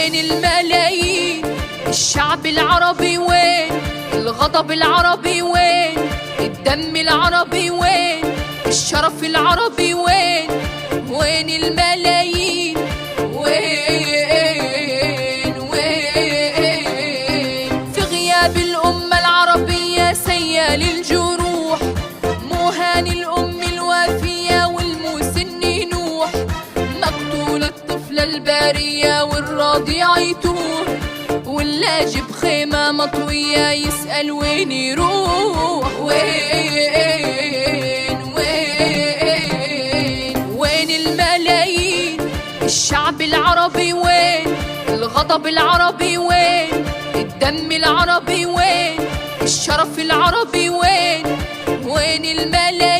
وين الملايين؟ الشعب العربي وين؟ الغضب العربي وين؟ الدم العربي وين؟ الشرف العربي وين؟ وين الملايين؟ وين في غياب الأمة العربية سيال الجروح، مهان الأم الوافية والمسن نوح، مقتول الطفل البارية والرضيع يتوه، واللاجئ بخيمة مطوية يسأل وين يروح. وين الملايين؟ الشعب العربي وين؟ الغضب العربي وين؟ الدم العربي وين؟ الشرف العربي وين؟ وين الملايين؟